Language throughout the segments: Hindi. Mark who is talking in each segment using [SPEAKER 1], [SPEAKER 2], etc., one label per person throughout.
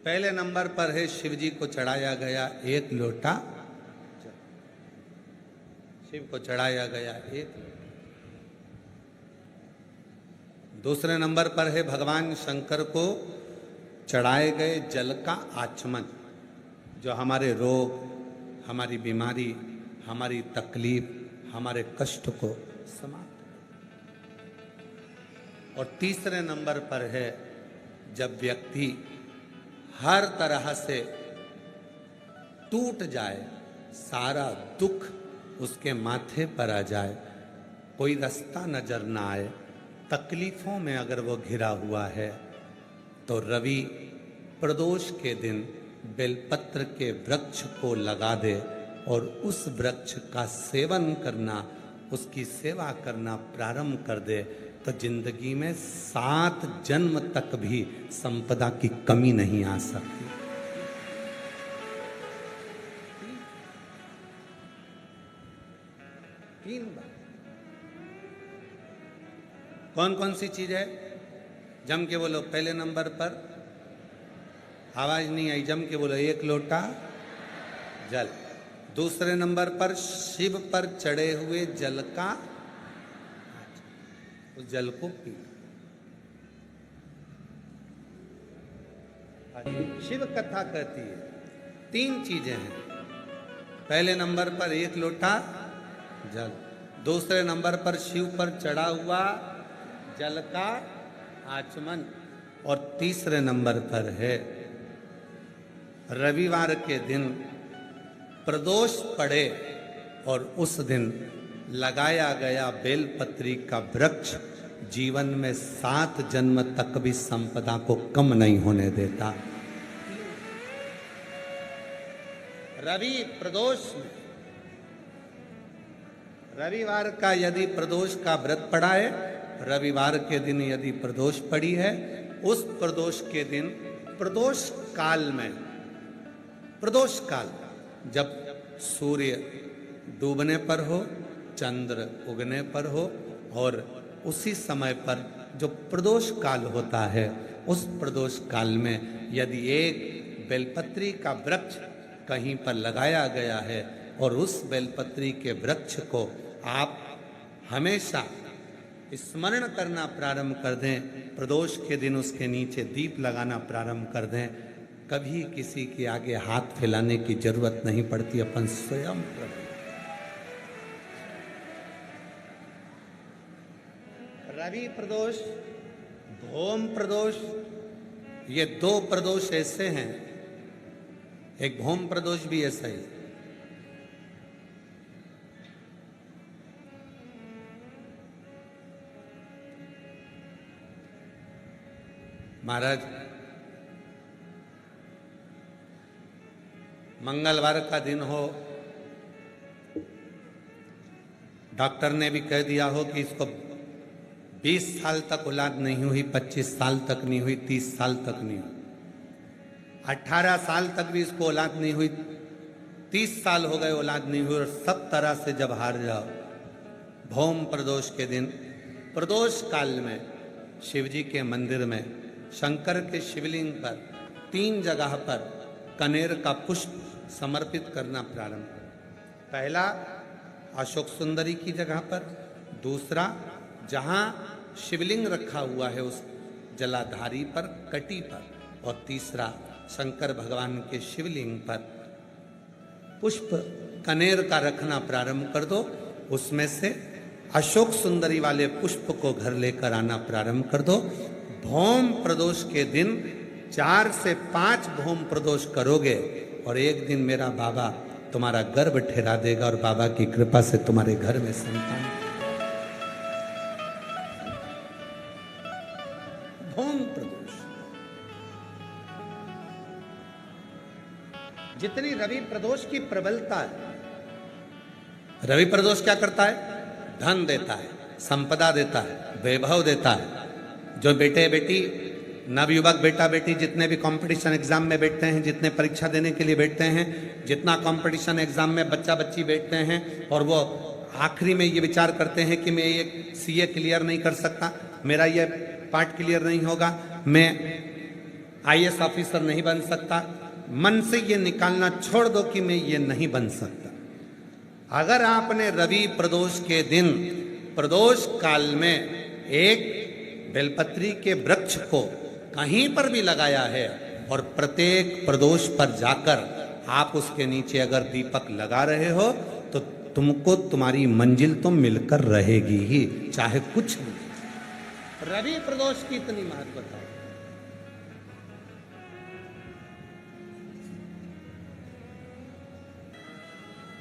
[SPEAKER 1] पहले नंबर पर है शिव जी को चढ़ाया गया एक लोटा जल। शिव को चढ़ाया गया एक। दूसरे नंबर पर है भगवान शंकर को चढ़ाए गए जल का आचमन, जो हमारे रोग, हमारी बीमारी, हमारी तकलीफ, हमारे कष्ट को समाप्त। और तीसरे नंबर पर है जब व्यक्ति हर तरह से टूट जाए, सारा दुख उसके माथे पर आ जाए, कोई रास्ता नजर ना आए, तकलीफों में अगर वो घिरा हुआ है, तो रवि प्रदोष के दिन बेलपत्र के वृक्ष को लगा दे और उस वृक्ष का सेवन करना, उसकी सेवा करना प्रारंभ कर दे, तो जिंदगी में 7 जन्म तक भी संपदा की कमी नहीं आ सकती। तीन बार कौन कौन सी चीज है? जम के बोलो। पहले नंबर पर आवाज नहीं आई, जम के बोलो। एक लोटा जल। दूसरे नंबर पर शिव पर चढ़े हुए जल का, उस जल को पी। शिव कथा कहती है 3 चीजें हैं। पहले नंबर पर एक लोटा जल, दूसरे नंबर पर शिव पर चढ़ा हुआ जल का आचमन, और तीसरे नंबर पर है रविवार के दिन प्रदोष पड़े और उस दिन लगाया गया बेलपत्री का वृक्ष जीवन में 7 जन्म तक भी संपदा को कम नहीं होने देता। रवि प्रदोष में, रविवार का यदि प्रदोष का व्रत पड़ा है, रविवार के दिन यदि प्रदोष पड़ी है, उस प्रदोष के दिन प्रदोष काल में, प्रदोष काल जब सूर्य डूबने पर हो, चंद्र उगने पर हो, और उसी समय पर जो प्रदोष काल होता है, उस प्रदोष काल में यदि एक बेलपत्री का वृक्ष कहीं पर लगाया गया है और उस बेलपत्री के वृक्ष को आप हमेशा स्मरण करना प्रारंभ कर दें, प्रदोष के दिन उसके नीचे दीप लगाना प्रारंभ कर दें, कभी किसी के आगे हाथ फैलाने की जरूरत नहीं पड़ती, अपन स्वयं प्रभु। रवि प्रदोष, भौम प्रदोष, ये 2 प्रदोष ऐसे हैं। एक भौम प्रदोष भी ऐसा ही। महाराज, मंगलवार का दिन हो, डॉक्टर ने भी कह दिया हो कि इसको 20 साल तक औलाद नहीं हुई, 25 साल तक नहीं हुई, 30 साल तक नहीं हुई, 18 साल तक भी इसको औलाद नहीं हुई, 30 साल हो गए औलाद नहीं हुई, और सब तरह से जब हार जाओ, भौम प्रदोष के दिन, प्रदोष काल में शिव जी के मंदिर में शंकर के शिवलिंग पर 3 जगह पर कनेर का पुष्प समर्पित करना प्रारंभ करें। पहला अशोक सुंदरी की जगह पर, दूसरा जहां शिवलिंग रखा हुआ है उस जलाधारी पर, कटी पर, और तीसरा शंकर भगवान के शिवलिंग पर पुष्प कनेर का रखना प्रारंभ कर दो। उसमें से अशोक सुंदरी वाले पुष्प को घर लेकर आना प्रारंभ कर दो। भौम प्रदोष के दिन 4 से 5 भौम प्रदोष करोगे और एक दिन मेरा बाबा तुम्हारा गर्भ ठहरा देगा और बाबा की कृपा से तुम्हारे घर में संतान। भौम प्रदोष। जितनी रवि प्रदोष की प्रबलता है, रवि प्रदोष क्या करता है? धन देता है, संपदा देता है, वैभव देता है। जो बेटे बेटी, नवयुवक बेटा बेटी जितने भी कंपटीशन एग्जाम में बैठते हैं, जितने परीक्षा देने के लिए बैठते हैं, जितना कंपटीशन एग्जाम में बच्चा बच्ची बैठते हैं और वो आखिरी में ये विचार करते हैं कि मैं ये सीए क्लियर नहीं कर सकता, मेरा ये पार्ट क्लियर नहीं होगा, मैं आईएएस ऑफिसर नहीं बन सकता। मन से ये निकालना छोड़ दो कि मैं ये नहीं बन सकता। अगर आपने रवि प्रदोष के दिन प्रदोष काल में एक बेलपत्री के वृक्ष को कहीं पर भी लगाया है और प्रत्येक प्रदोष पर जाकर आप उसके नीचे अगर दीपक लगा रहे हो तो तुमको तुम्हारी मंजिल तो मिलकर रहेगी ही, चाहे कुछ नहीं। रवि प्रदोष की इतनी महत्वता है।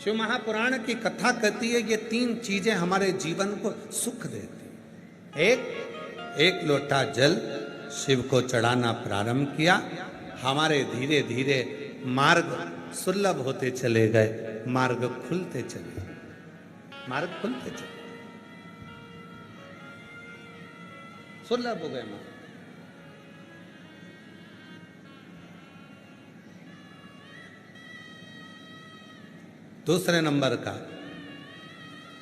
[SPEAKER 1] शिव महापुराण की कथा कहती है ये 3 चीजें हमारे जीवन को सुख देती। एक लोटा जल शिव को चढ़ाना प्रारंभ किया, हमारे धीरे धीरे मार्ग सुलभ होते चले गए, मार्ग खुलते चले सुलभ हो गए मार्ग। दूसरे नंबर का,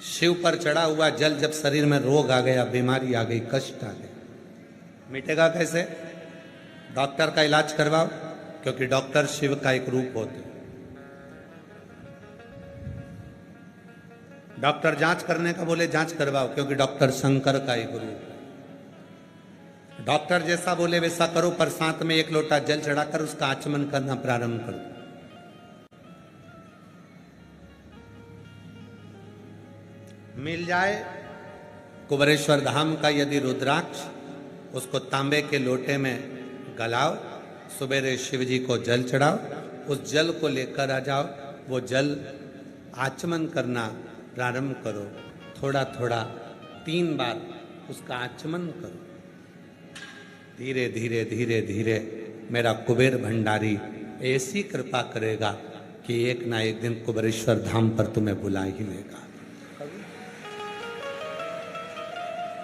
[SPEAKER 1] शिव पर चढ़ा हुआ जल जब शरीर में रोग आ गया, बीमारी आ गई, कष्ट आ गया, मिटेगा कैसे? डॉक्टर का इलाज करवाओ, क्योंकि डॉक्टर शिव का एक रूप होते। डॉक्टर जांच करने का बोले जांच करवाओ, क्योंकि डॉक्टर शंकर का एक रूप है। डॉक्टर जैसा बोले वैसा करो, पर साथ में 1 लोटा जल चढ़ाकर उसका आचमन करना प्रारंभ करो। मिल जाए कुबेरेश्वर धाम का यदि रुद्राक्ष, उसको तांबे के लोटे में गलाओ, सुबेरे शिव जी को जल चढ़ाओ, उस जल को लेकर आ जाओ, वो जल आचमन करना प्रारंभ करो। थोड़ा थोड़ा 3 बार उसका आचमन करो। धीरे धीरे धीरे धीरे मेरा कुबेर भंडारी ऐसी कृपा करेगा कि एक ना एक दिन कुबेरेश्वर धाम पर तुम्हें बुला ही लेगा,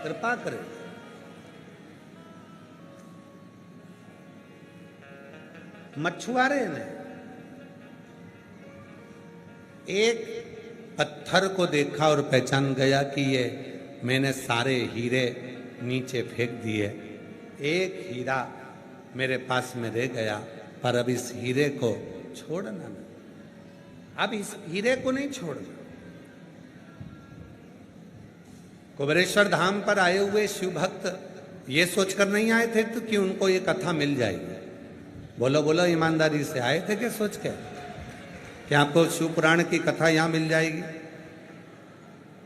[SPEAKER 1] कृपा करेगा। मछुआरे ने एक पत्थर को देखा और पहचान गया कि ये मैंने सारे हीरे नीचे फेंक दिए, एक हीरा मेरे पास में रह गया, पर अब इस हीरे को छोड़ना नहीं, अब इस हीरे को नहीं छोड़ना। कुबेरेश्वर धाम पर आए हुए शिव भक्त ये सोचकर नहीं आए थे तो कि उनको ये कथा मिल जाएगी। बोलो बोलो ईमानदारी से आए थे क्या सोच के कि आपको शिव पुराण की कथा यहां मिल जाएगी?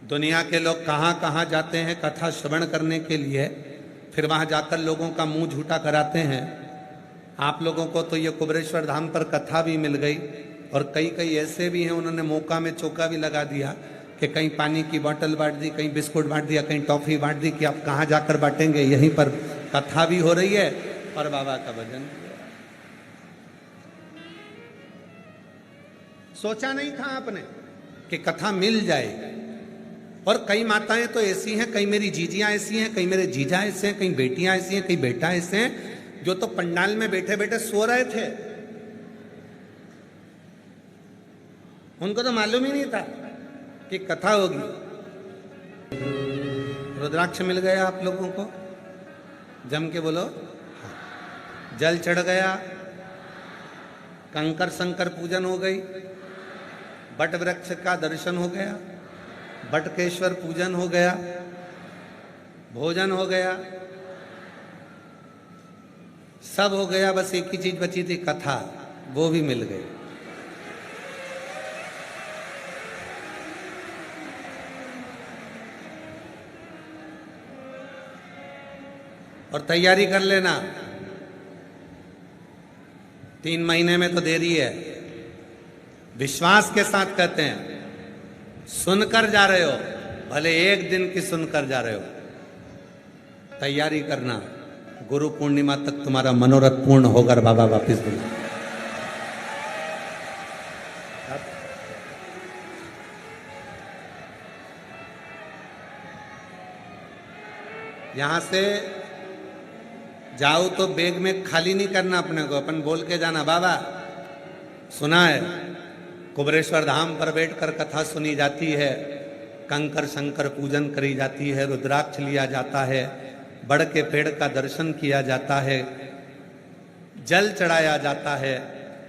[SPEAKER 1] दुनिया के लोग कहां कहां जाते हैं कथा श्रवण करने के लिए, फिर वहां जाकर लोगों का मुंह झूठा कराते हैं। आप लोगों को तो ये कुबेरेश्वर धाम पर कथा भी मिल गई, और कई कई ऐसे भी हैं उन्होंने मौका में चौका भी लगा दिया कि कहीं पानी की बोतल बांट दी, कहीं बिस्कुट बांट दिया, कहीं टॉफी बांट दी कि आप कहाँ जाकर बांटेंगे, यहीं पर कथा भी हो रही है और बाबा का भजन। सोचा नहीं था आपने कि कथा मिल जाएगी। और कई माताएं तो ऐसी हैं, कई मेरी जीजियां ऐसी हैं, कई मेरे जीजा ऐसे हैं, कई बेटियां ऐसी हैं, कई बेटा ऐसे हैं, जो तो पंडाल में बैठे बैठे सो रहे थे, उनको तो मालूम ही नहीं था कि कथा होगी। रुद्राक्ष मिल गया आप लोगों को, जम के बोलो, जल चढ़ गया, कंकर शंकर पूजन हो गई, बट वृक्ष का दर्शन हो गया, बटकेश्वर पूजन हो गया, भोजन हो गया, सब हो गया। बस एक ही चीज बची थी, कथा, वो भी मिल गई। और तैयारी कर लेना, 3 महीने में तो देरी है। विश्वास के साथ कहते हैं, सुनकर जा रहे हो, भले एक दिन की सुनकर जा रहे हो, तैयारी करना, गुरु पूर्णिमा तक तुम्हारा मनोरथ पूर्ण होगा, बाबा वापिस बुला। यहां से जाओ तो बैग में खाली नहीं करना अपने को, अपन बोल के जाना, बाबा सुना है कुबेरेश्वर धाम पर बैठकर कथा सुनी जाती है, कंकर शंकर पूजन करी जाती है, रुद्राक्ष लिया जाता है, बड़ के पेड़ का दर्शन किया जाता है, जल चढ़ाया जाता है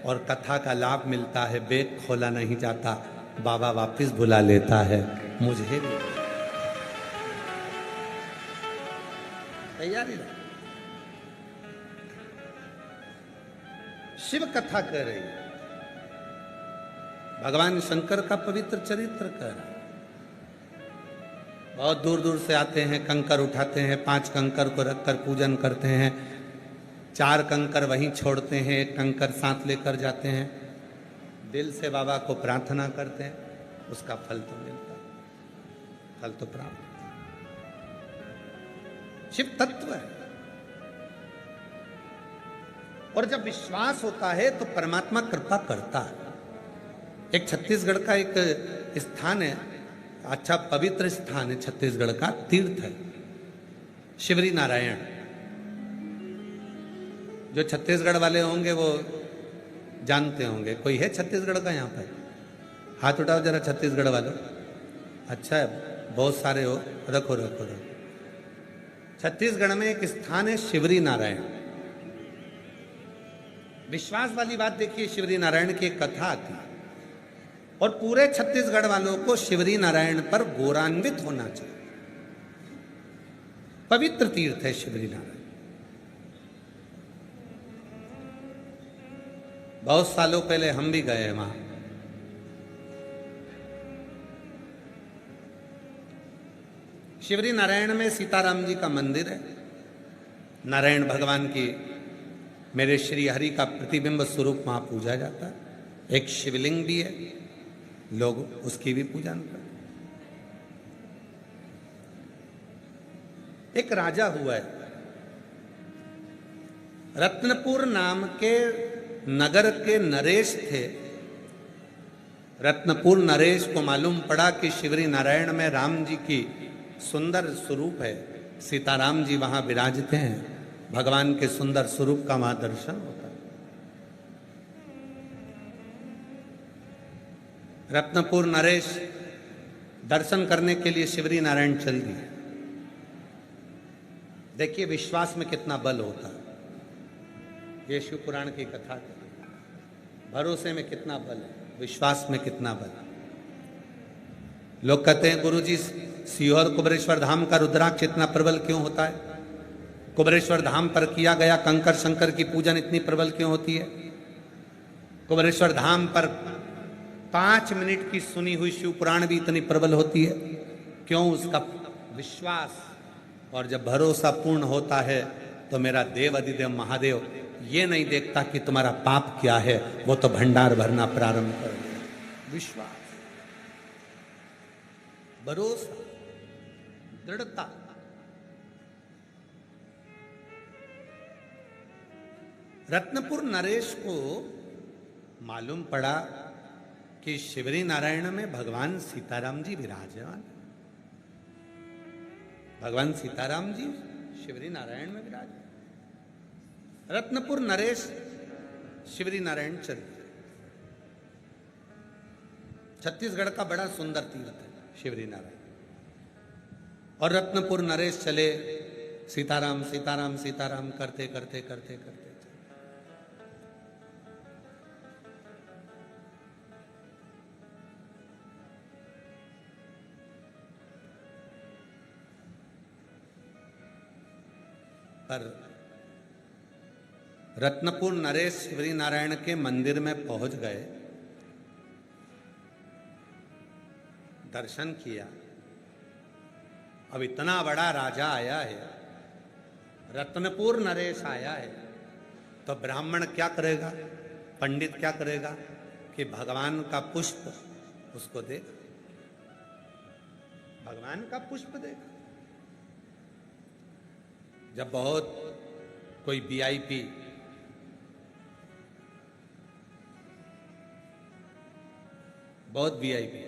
[SPEAKER 1] और कथा का लाभ मिलता है, बेग खोला नहीं जाता, बाबा वापस बुला लेता है मुझे भी। तैयारी रहे। शिव कथा कर रही है, भगवान शंकर का पवित्र चरित्र कर रहा है। बहुत दूर दूर से आते हैं, कंकर उठाते हैं, 5 कंकर को रखकर पूजन करते हैं, 4 कंकर वहीं छोड़ते हैं, 1 कंकर साथ लेकर जाते हैं, दिल से बाबा को प्रार्थना करते हैं, उसका फल तो मिलता है, फल तो प्राप्त। शिव तत्व है, और जब विश्वास होता है तो परमात्मा कृपा करता है। एक छत्तीसगढ़ का एक स्थान है, अच्छा पवित्र स्थान है, छत्तीसगढ़ का तीर्थ है शिवरी नारायण। जो छत्तीसगढ़ वाले होंगे वो जानते होंगे। कोई है छत्तीसगढ़ का यहाँ पर? हाथ उठाओ जरा छत्तीसगढ़ वालों। अच्छा है, बहुत सारे हो, रखो रखो रखो। छत्तीसगढ़ में एक स्थान है शिवरी नारायण। विश्वास वाली बात देखिए, शिवरी नारायण की एक कथा आती है और पूरे छत्तीसगढ़ वालों को शिवरी नारायण पर गौरवान्वित होना चाहिए। पवित्र तीर्थ है शिवरी नारायण। बहुत सालों पहले हम भी गए हैं वहां। शिवरी नारायण में सीताराम जी का मंदिर है। नारायण भगवान की, मेरे श्री हरि का प्रतिबिंब स्वरूप वहां पूजा जाता है। एक शिवलिंग भी है, लोग उसकी भी पूजा करते। एक राजा हुआ है, रत्नपुर नाम के नगर के नरेश थे। रत्नपुर नरेश को मालूम पड़ा कि शिवरी नारायण में राम जी की सुंदर स्वरूप है, सीताराम जी वहां विराजते हैं, भगवान के सुंदर स्वरूप का वहां दर्शन होता है। रत्नपुर नरेश दर्शन करने के लिए शिवरी नारायण चल दिए। देखिए विश्वास में कितना बल होता है। ये शिव पुराण की कथा है। भरोसे में कितना बल है, विश्वास में कितना बल है। लोग कहते हैं गुरुजी सीहोर कुबरेश्वर धाम का रुद्राक्ष इतना प्रबल क्यों होता है? कुबरेश्वर धाम पर किया गया कंकर शंकर की पूजन इतनी प्रबल क्यों होती है? कुबरेश्वर धाम पर 5 मिनट की सुनी हुई शिव पुराण भी इतनी प्रबल होती है क्यों? उसका विश्वास। और जब भरोसा पूर्ण होता है तो मेरा देव अधिदेव महादेव ये नहीं देखता कि तुम्हारा पाप क्या है, वो तो भंडार भरना प्रारंभ कर देगा। विश्वास, भरोसा, दृढ़ता। रत्नपुर नरेश को मालूम पड़ा कि शिवरी नारायण में भगवान सीताराम जी विराजमान। भगवान सीताराम जी शिवरी नारायण में विराज। रत्नपुर नरेश शिवरी नारायण चल। छत्तीसगढ़ का बड़ा सुंदर तीर्थ है शिवरी नारायण। और रत्नपुर नरेश चले, सीताराम सीताराम सीताराम करते करते करते करते पर रत्नपुर नरेश शिवरी नारायण के मंदिर में पहुंच गए, दर्शन किया। अब इतना बड़ा राजा आया है, रत्नपुर नरेश आया है, तो ब्राह्मण क्या करेगा, पंडित क्या करेगा कि भगवान का पुष्प उसको दे, भगवान का पुष्प देगा। जब बहुत कोई वीआईपी बहुत वीआईपी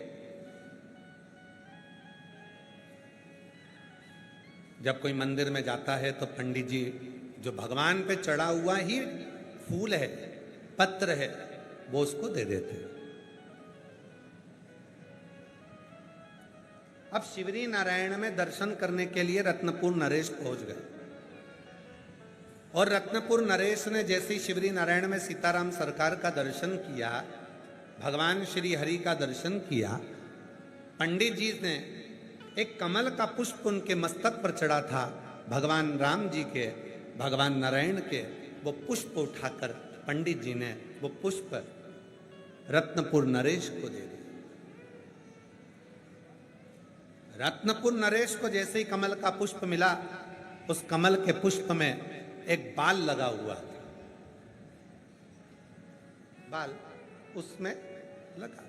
[SPEAKER 1] जब कोई मंदिर में जाता है तो पंडित जी जो भगवान पे चढ़ा हुआ ही फूल है, पत्र है, वो उसको दे देते हैं। अब शिवरी नारायण में दर्शन करने के लिए रत्नपुर नरेश पहुंच गए। और रत्नपुर नरेश ने जैसे ही शिवरी नारायण में सीताराम सरकार का दर्शन किया, भगवान श्री हरि का दर्शन किया, पंडित जी ने एक कमल का पुष्प उनके मस्तक पर चढ़ा था, भगवान राम जी के, भगवान नारायण के, वो पुष्प उठाकर पंडित जी ने वो पुष्प रत्नपुर नरेश को दे दिया। रत्नपुर नरेश को जैसे ही कमल का पुष्प मिला, उस कमल के पुष्प में एक बाल लगा हुआ था, बाल उसमें लगा,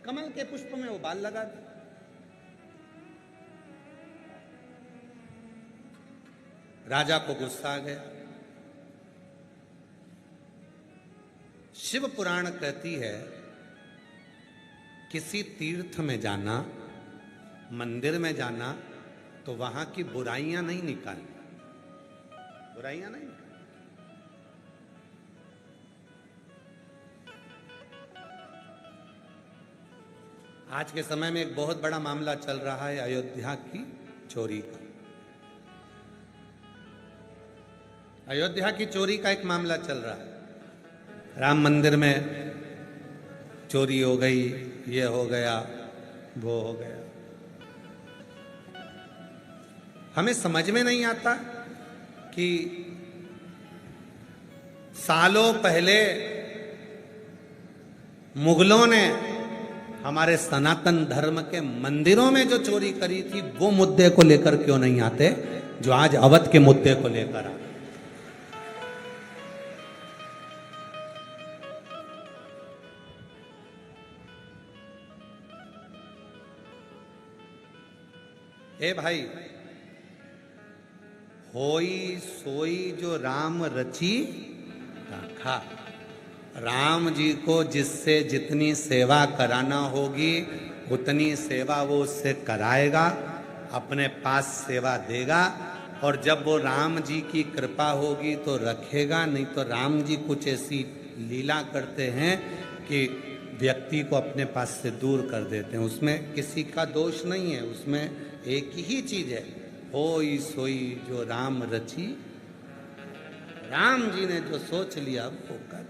[SPEAKER 1] कमल के पुष्प में वो बाल लगा दिया। राजा को गुस्सा आ गया। शिव पुराण कहती है, किसी तीर्थ में जाना, मंदिर में जाना, तो वहां की बुराइयां नहीं निकालनी, बुराइयां नहीं। आज के समय में एक बहुत बड़ा मामला चल रहा है अयोध्या की चोरी का। अयोध्या की चोरी का एक मामला चल रहा है। राम मंदिर में चोरी हो गई, ये हो गया, वो हो गया। हमें समझ में नहीं आता कि सालों पहले मुगलों ने हमारे सनातन धर्म के मंदिरों में जो चोरी करी थी, वो मुद्दे को लेकर क्यों नहीं आते जो आज अवध के मुद्दे को लेकर आते। ए भाई, होई सोई जो राम रची राखा। राम जी को जिससे जितनी सेवा कराना होगी उतनी सेवा वो उससे कराएगा, अपने पास सेवा देगा, और जब वो राम जी की कृपा होगी तो रखेगा, नहीं तो राम जी कुछ ऐसी लीला करते हैं कि व्यक्ति को अपने पास से दूर कर देते हैं। उसमें किसी का दोष नहीं है, उसमें एक ही चीज है, होई सोई जो राम रची। राम जी ने जो सोच लिया वो कर।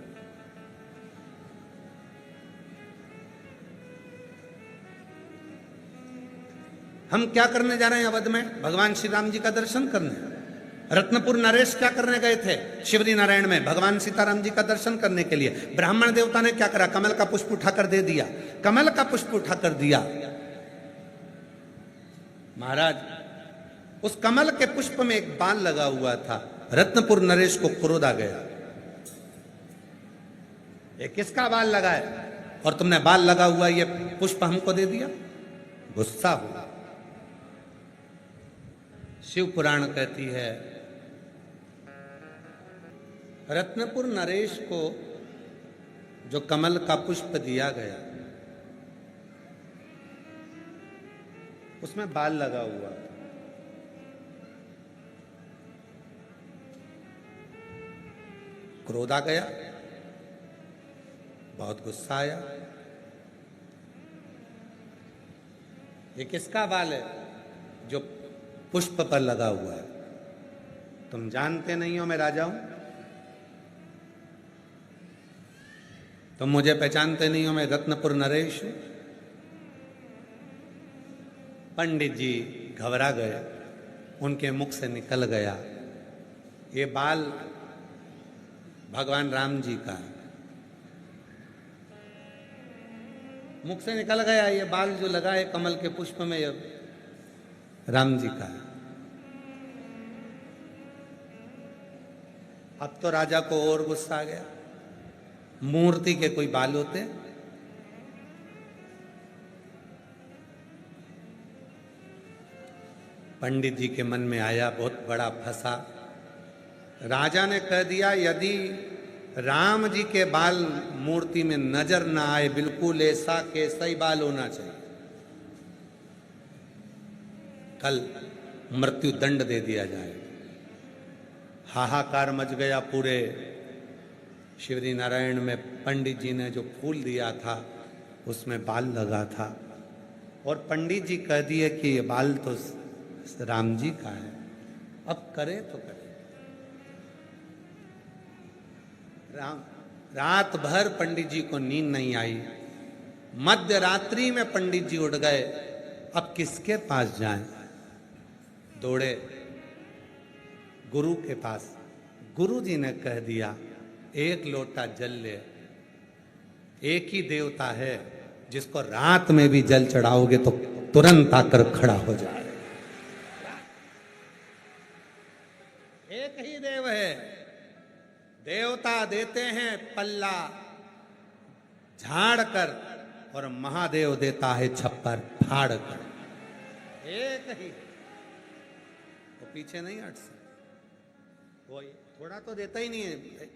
[SPEAKER 1] हम क्या करने जा रहे हैं अवध में? भगवान श्री राम जी का दर्शन करने। रत्नपुर नरेश क्या करने गए थे? शिवरी नारायण में भगवान सीताराम जी का दर्शन करने के लिए। ब्राह्मण देवता ने क्या करा? कमल का पुष्प उठाकर दे दिया, कमल का पुष्प उठाकर दिया। महाराज, उस कमल के पुष्प में एक बाल लगा हुआ था। रत्नपुर नरेश को क्रोध आ गया, ये किसका बाल लगा है और तुमने बाल लगा हुआ ये पुष्प हमको दे दिया? गुस्सा हुआ। शिव पुराण कहती है, रत्नपुर नरेश को जो कमल का पुष्प दिया गया उसमें बाल लगा हुआ। क्रोध आ गया, बहुत गुस्सा आया। ये किसका बाल है जो पुष्प पर लगा हुआ है? तुम जानते नहीं हो मैं राजा हूं, तुम मुझे पहचानते नहीं हो, मैं रत्नपुर नरेश हूं। पंडित जी घबरा गए, उनके मुख से निकल गया, ये बाल भगवान राम जी का है। मुख से निकल गया, ये बाल जो लगा है कमल के पुष्प में, ये राम जी का है। अब तो राजा को और गुस्सा आ गया। मूर्ति के कोई बाल होते? पंडित जी के मन में आया, बहुत बड़ा फंसा। राजा ने कह दिया, यदि राम जी के बाल मूर्ति में नजर ना आए, बिल्कुल ऐसा कैसा ही बाल होना चाहिए, कल मृत्यु दंड दे दिया जाए। हाहाकार मच गया पूरे शिवरी नारायण में। पंडित जी ने जो फूल दिया था उसमें बाल लगा था, और पंडित जी कह दिए कि ये बाल तो राम जी का है, अब करे तो करे। रात भर पंडित जी को नींद नहीं आई, मध्य रात्रि में पंडित जी उठ गए, अब किसके पास जाएं? दौड़े गुरु के पास। गुरु जी ने कह दिया एक लोटा जल ले, एक ही देवता है जिसको रात में भी जल चढ़ाओगे तो तुरंत आकर खड़ा हो जाए। एक ही देव है, देवता देते हैं पल्ला झाड़ कर और महादेव देता है छप्पर फाड़ कर। एक ही, वो पीछे नहीं हट सकता, वो थोड़ा तो देता ही नहीं है।